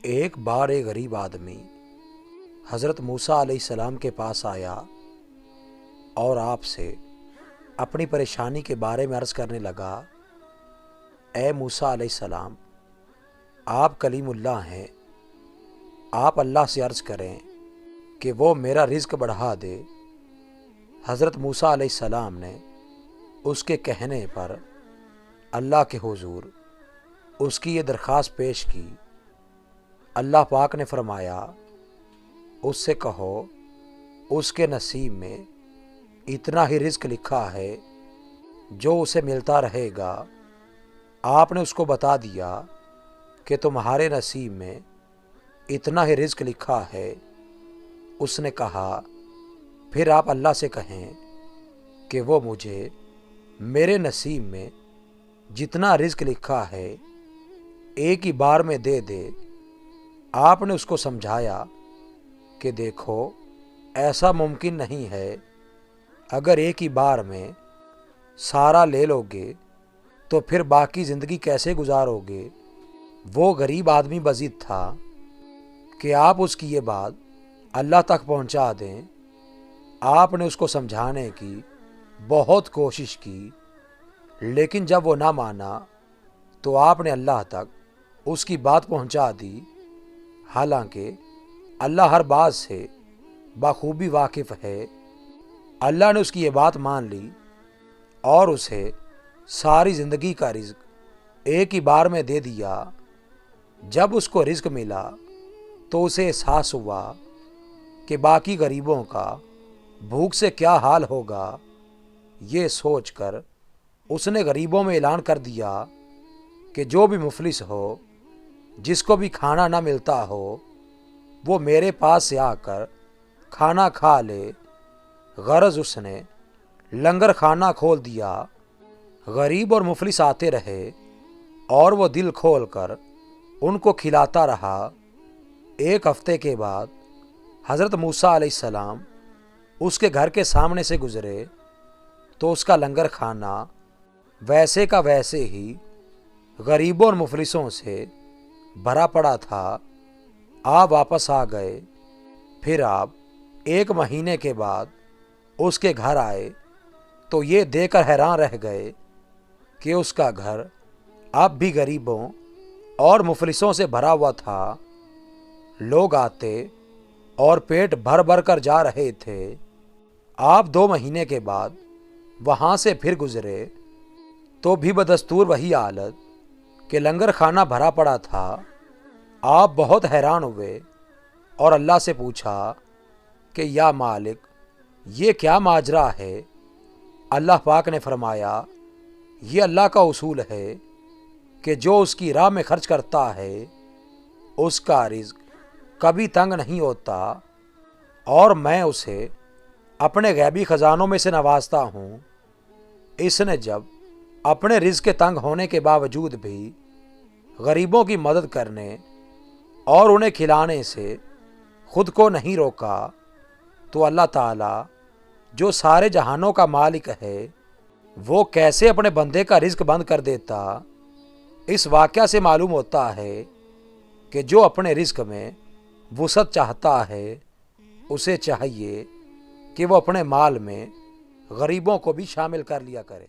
ایک بار ایک غریب آدمی حضرت موسیٰ علیہ السلام کے پاس آیا اور آپ سے اپنی پریشانی کے بارے میں عرض کرنے لگا، اے موسیٰ علیہ السلام، آپ کلیم اللہ ہیں، آپ اللہ سے عرض کریں کہ وہ میرا رزق بڑھا دے۔ حضرت موسیٰ علیہ السلام نے اس کے کہنے پر اللہ کے حضور اس کی یہ درخواست پیش کی۔ اللہ پاک نے فرمایا، اس سے کہو اس کے نصیب میں اتنا ہی رزق لکھا ہے جو اسے ملتا رہے گا۔ آپ نے اس کو بتا دیا کہ تمہارے نصیب میں اتنا ہی رزق لکھا ہے۔ اس نے کہا، پھر آپ اللہ سے کہیں کہ وہ مجھے میرے نصیب میں جتنا رزق لکھا ہے ایک ہی بار میں دے دے۔ آپ نے اس کو سمجھایا کہ دیکھو، ایسا ممکن نہیں ہے، اگر ایک ہی بار میں سارا لے لو گے تو پھر باقی زندگی کیسے گزارو گے۔ وہ غریب آدمی بضد تھا کہ آپ اس کی یہ بات اللہ تک پہنچا دیں۔ آپ نے اس کو سمجھانے کی بہت کوشش کی، لیکن جب وہ نہ مانا تو آپ نے اللہ تک اس کی بات پہنچا دی۔ حالانکہ اللہ ہر بات سے بخوبی واقف ہے۔ اللہ نے اس کی یہ بات مان لی اور اسے ساری زندگی کا رزق ایک ہی بار میں دے دیا۔ جب اس کو رزق ملا تو اسے احساس ہوا کہ باقی غریبوں کا بھوک سے کیا حال ہوگا۔ یہ سوچ کر اس نے غریبوں میں اعلان کر دیا کہ جو بھی مفلس ہو، جس کو بھی کھانا نہ ملتا ہو، وہ میرے پاس سے آ کر کھانا کھا لے۔ غرض اس نے لنگر خانہ کھول دیا۔ غریب اور مفلس آتے رہے اور وہ دل کھول کر ان کو کھلاتا رہا۔ ایک ہفتے کے بعد حضرت موسیٰ علیہ السلام اس کے گھر کے سامنے سے گزرے تو اس کا لنگر خانہ ویسے کا ویسے ہی غریبوں اور مفلسوں سے بھرا پڑا تھا۔ آپ واپس آ گئے۔ پھر آپ ایک مہینے کے بعد اس کے گھر آئے تو یہ دیکھ کر حیران رہ گئے کہ اس کا گھر اب بھی غریبوں اور مفلسوں سے بھرا ہوا تھا۔ لوگ آتے اور پیٹ بھر بھر کر جا رہے تھے۔ آپ 2 مہینے کے بعد وہاں سے پھر گزرے تو بھی بدستور وہی حالت کہ لنگر خانہ بھرا پڑا تھا۔ آپ بہت حیران ہوئے اور اللہ سے پوچھا کہ یا مالک، یہ کیا ماجرا ہے؟ اللہ پاک نے فرمایا، یہ اللہ کا اصول ہے کہ جو اس کی راہ میں خرچ کرتا ہے اس کا رزق کبھی تنگ نہیں ہوتا، اور میں اسے اپنے غیبی خزانوں میں سے نوازتا ہوں۔ اس نے جب اپنے رزق کے تنگ ہونے کے باوجود بھی غریبوں کی مدد کرنے اور انہیں کھلانے سے خود کو نہیں روکا، تو اللہ تعالیٰ جو سارے جہانوں کا مالک ہے، وہ کیسے اپنے بندے کا رزق بند کر دیتا۔ اس واقعہ سے معلوم ہوتا ہے کہ جو اپنے رزق میں وسعت چاہتا ہے، اسے چاہیے کہ وہ اپنے مال میں غریبوں کو بھی شامل کر لیا کرے۔